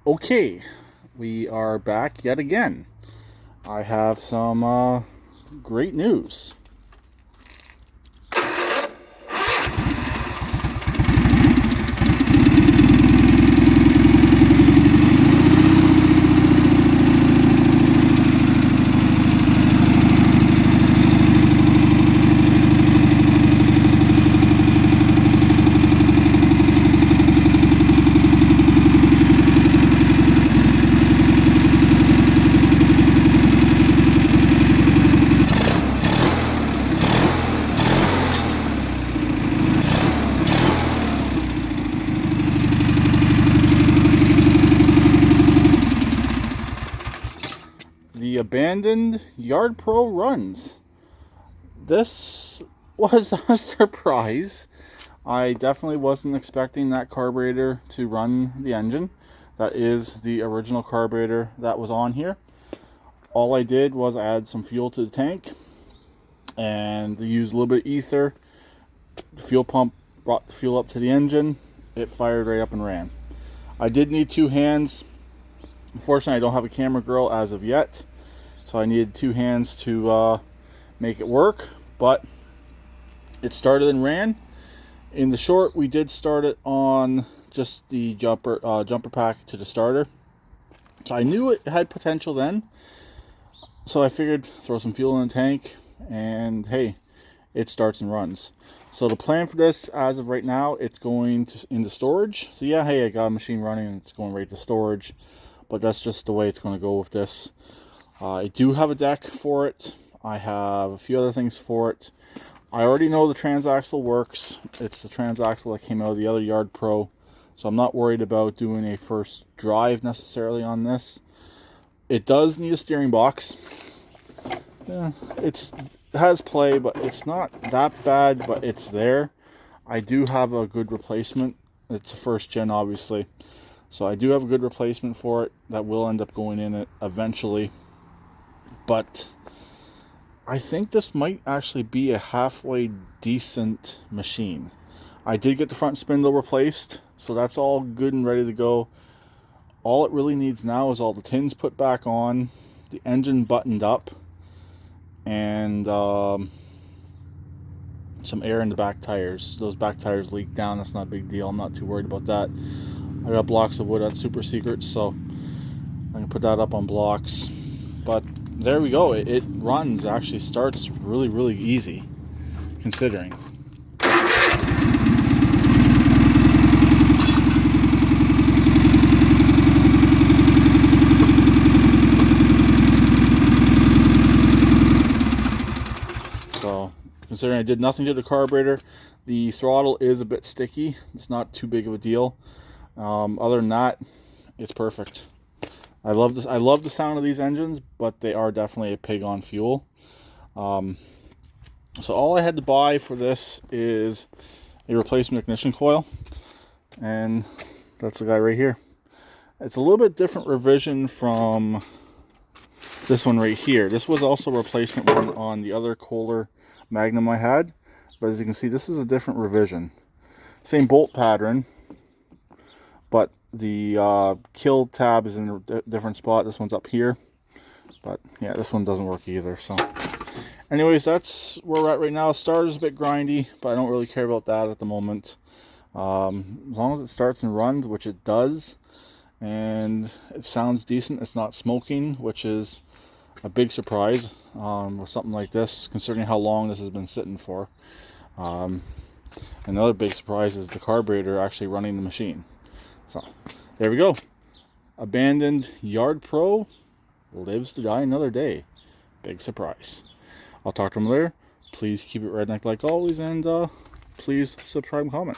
Okay, we are back yet again. I have some great news. The abandoned YardPro runs. This was a surprise. I definitely wasn't expecting that carburetor to run the engine. That is the original carburetor that was on here. All I did was add some fuel to the tank and use a little bit of ether. The fuel pump brought the fuel up to the engine. It fired right up and ran. I did need two hands. Unfortunately, I don't have a camera girl as of yet, so I needed two hands to make it work, but it started and ran. In the short, we did start it on just the jumper pack to the starter. So I knew it had potential then, so I figured throw some fuel in the tank, and hey, it starts and runs. So the plan for this, as of right now, it's going into storage. So yeah, hey, I got a machine running and it's going right to storage, but that's just the way it's going to go with this. I do have a deck for it. I have a few other things for it. I already know the transaxle works. It's the transaxle that came out of the other YardPro, so I'm not worried about doing a first drive necessarily on this. It does need a steering box. Yeah, it has play, but it's not that bad, but it's there. I do have a good replacement. It's a first gen, obviously, so I do have a good replacement for it that will end up going in it eventually. But I think this might actually be a halfway decent machine. I did get the front spindle replaced, so that's all good and ready to go. All it really needs now is all the tins put back on, the engine buttoned up, and some air in the back tires. Those back tires leak down. That's not a big deal. I'm not too worried about that. I got blocks of wood on Super Secrets, so I can put that up on blocks. But there we go. It runs, actually starts really easy, considering. So, considering I did nothing to the carburetor, the throttle is a bit sticky. It's not too big of a deal. Other than that, it's perfect. I love this. I love the sound of these engines, but they are definitely a pig on fuel. So all I had to buy for this is a replacement ignition coil, and that's the guy right here. It's a little bit different revision from this one right here. This was also a replacement one on the other Kohler Magnum I had, but as you can see, this is a different revision. Same bolt pattern, but the kill tab is in a different spot. This one's up here, but yeah, this one doesn't work either. So anyways, that's where we're at right now. Starter's a bit grindy, but I don't really care about that at the moment. As long as it starts and runs, which it does, and it sounds decent, it's not smoking, which is a big surprise with something like this, considering how long this has been sitting for. Another big surprise is the carburetor actually running the machine. So there we go. Abandoned YardPro lives to die another day. Big surprise. I'll talk to them later. Please keep it redneck like always, and please subscribe and comment.